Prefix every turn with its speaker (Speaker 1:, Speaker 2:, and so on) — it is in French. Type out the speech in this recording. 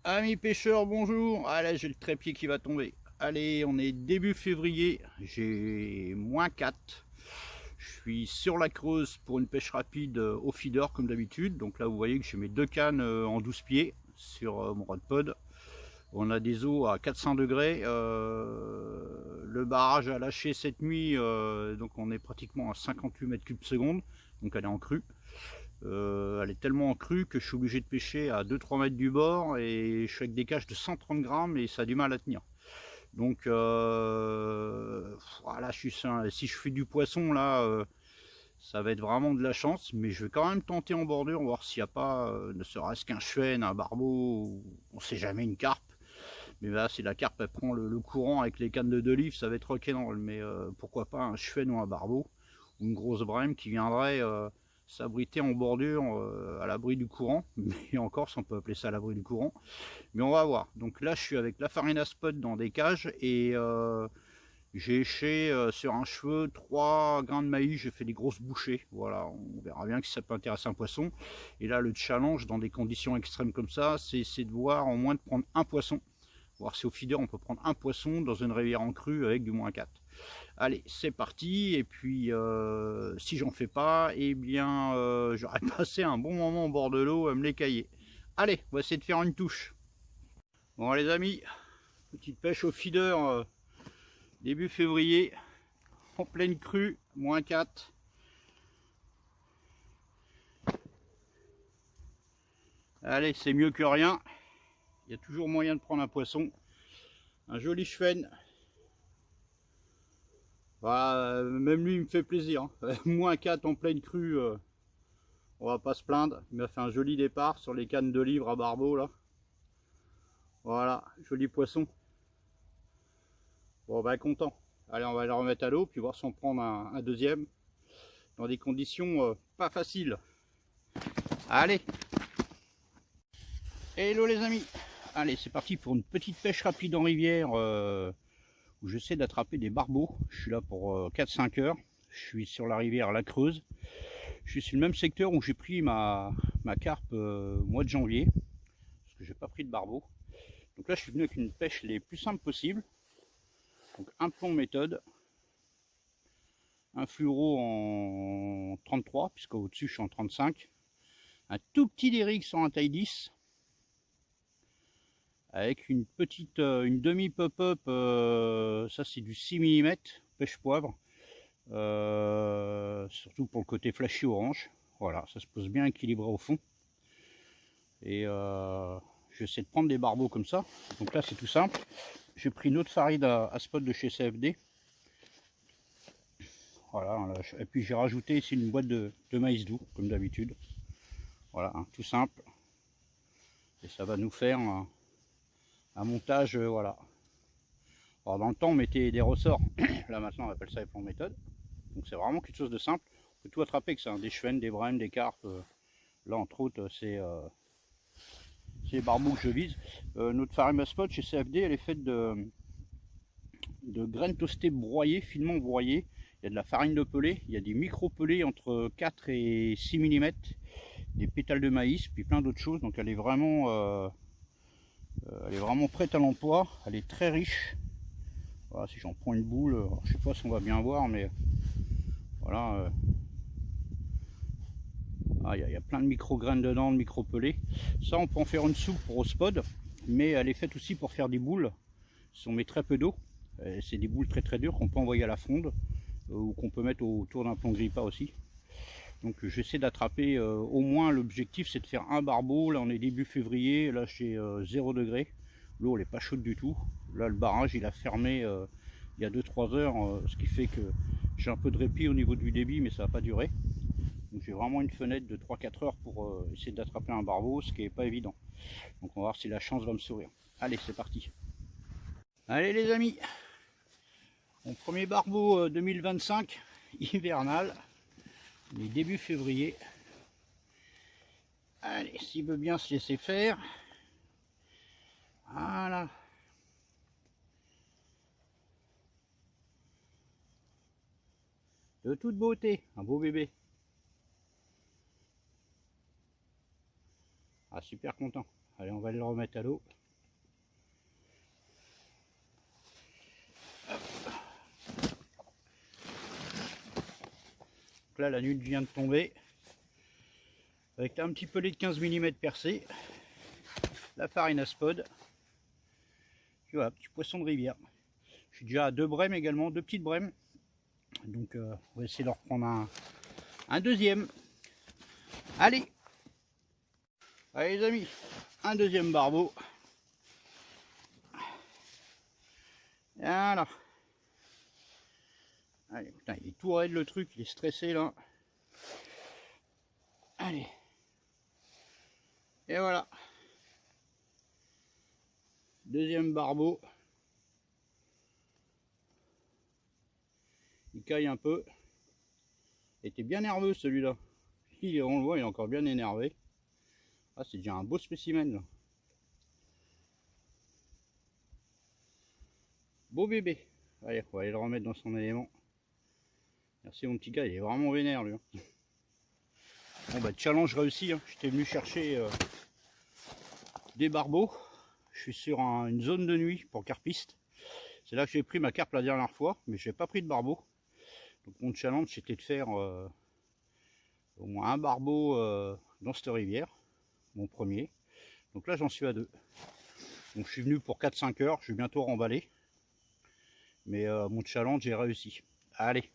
Speaker 1: Amis pêcheurs, bonjour. Ah là, j'ai le trépied qui va tomber. Allez, on est début février, j'ai -4. Je suis sur la Creuse pour une pêche rapide au feeder comme d'habitude. Donc là, vous voyez que j'ai mes deux cannes en 12 pieds sur mon rod pod. On a des eaux à 400 degrés. Le barrage a lâché cette nuit, donc on est pratiquement à 58 mètres cubes seconde. Donc elle est en crue. Elle est tellement en crue que je suis obligé de pêcher à 2-3 mètres du bord et je suis avec des cages de 130 grammes et ça a du mal à tenir. Donc voilà, si je fais du poisson là, ça va être vraiment de la chance, mais je vais quand même tenter en bordure, voir s'il n'y a pas ne serait-ce qu'un chêne, un barbeau, ou on sait jamais, une carpe. Mais là, si la carpe elle prend le courant avec les cannes de 2 livres, ça va être rock'n'roll. Mais pourquoi pas un chêne ou un barbeau, ou une grosse brème qui viendrait s'abriter en bordure à l'abri du courant. Mais encore, si on peut appeler ça à l'abri du courant. Mais on va voir. Donc là, je suis avec la farine à spot dans des cages et j'ai éché sur un cheveu 3 grains de maïs. J'ai fait des grosses bouchées. Voilà, on verra bien si ça peut intéresser un poisson. Et là, le challenge dans des conditions extrêmes comme ça, c'est de voir au moins de prendre un poisson. Voir si au feeder on peut prendre un poisson dans une rivière en crue avec du -4. Allez, c'est parti. Et puis si j'en fais pas, eh bien j'aurais passé un bon moment au bord de l'eau à me l'écailler. Allez, on va essayer de faire une touche. Bon les amis, petite pêche au feeder début février, en pleine crue, -4. Allez, c'est mieux que rien. Il y a toujours moyen de prendre un poisson. Un joli chevenne. Bah, même lui il me fait plaisir, hein. -4 en pleine crue, on va pas se plaindre. Il m'a fait un joli départ sur les cannes de livres à barbeau là. Voilà, joli poisson. Bon bah content. Allez, on va le remettre à l'eau puis voir si on prend un deuxième dans des conditions pas faciles. Allez, hello les amis. Allez, c'est parti pour une petite pêche rapide en rivière où j'essaie d'attraper des barbeaux. Je suis là pour 4-5 heures. Je suis sur la rivière La Creuse. Je suis sur le même secteur où j'ai pris ma carpe mois de janvier, parce que j'ai pas pris de barbeau. Donc là, je suis venu avec une pêche les plus simples possible. Donc un plomb méthode, un fluoro en 33, puisque au-dessus je suis en 35, un tout petit déric sur un taille 10, avec une petite, une demi pop-up, ça c'est du 6 mm, pêche poivre, surtout pour le côté flashy orange. Voilà, ça se pose bien équilibré au fond. Et j'essaie de prendre des barbeaux comme ça. Donc là c'est tout simple. J'ai pris une autre farine à spot de chez CFD. Voilà, et puis j'ai rajouté ici une boîte de maïs doux, comme d'habitude. Voilà, hein, tout simple. Et ça va nous faire un montage, voilà. Alors dans le temps on mettait des ressorts. Là maintenant on appelle ça les plans méthode. Donc c'est vraiment quelque chose de simple. On peut tout attraper que ça, hein, des chevennes, des brèmes, des carpes. Là entre autres c'est les barbeaux que je vise. Notre farine à spot chez CFD, elle est faite de graines toastées broyées, finement broyées. Il y a de la farine de pelée, il y a des micro-pelés entre 4 et 6 mm, des pétales de maïs, puis plein d'autres choses. Donc elle est vraiment prête à l'emploi. Elle est très riche. Voilà, si j'en prends une boule, alors, je sais pas si on va bien voir, mais voilà. Il y a plein de micro-graines dedans, de micro-pelés. Ça, on peut en faire une soupe pour au spod, mais elle est faite aussi pour faire des boules. Si on met très peu d'eau, c'est des boules très très dures qu'on peut envoyer à la fronde ou qu'on peut mettre autour d'un plomb grippa aussi. Donc j'essaie d'attraper au moins, l'objectif c'est de faire un barbeau. Là on est début février, là j'ai 0 degré, l'eau elle est pas chaude du tout. Là le barrage il a fermé il y a 2-3 heures, ce qui fait que j'ai un peu de répit au niveau du débit, mais ça va pas durer. Donc j'ai vraiment une fenêtre de 3-4 heures pour essayer d'attraper un barbeau, ce qui est pas évident. Donc on va voir si la chance va me sourire. Allez, c'est parti. Allez les amis, mon premier barbeau 2025 hivernal, on est début février. Allez, s'il veut bien se laisser faire. Voilà. De toute beauté, un beau bébé. Ah, super content. Allez, on va le remettre à l'eau. Là, la nuit vient de tomber. Avec un petit pellet de 15 mm percé. La farine à spod. Puis voilà, petit poisson de rivière. Je suis déjà à 2 brèmes également, 2 petites brèmes. Donc on va essayer de reprendre un deuxième. Allez, allez les amis, un deuxième barbeau. Voilà. Allez, putain, il est tout raide le truc, il est stressé là. Allez. Et voilà. Deuxième barbeau. Il caille un peu. Il était bien nerveux celui-là. On le voit, il est encore bien énervé. Ah, c'est déjà un beau spécimen là. Beau bébé. Allez, on va aller le remettre dans son élément. Merci mon petit gars, il est vraiment vénère lui. Bon bah challenge réussi, hein. J'étais venu chercher des barbeaux. Je suis sur une zone de nuit pour carpiste. C'est là que j'ai pris ma carpe la dernière fois, mais je n'ai pas pris de barbeau. Donc mon challenge c'était de faire au moins un barbeau dans cette rivière, mon premier. Donc là j'en suis à 2. Donc je suis venu pour 4-5 heures, je vais bientôt remballer. Mais mon challenge est réussi. Allez.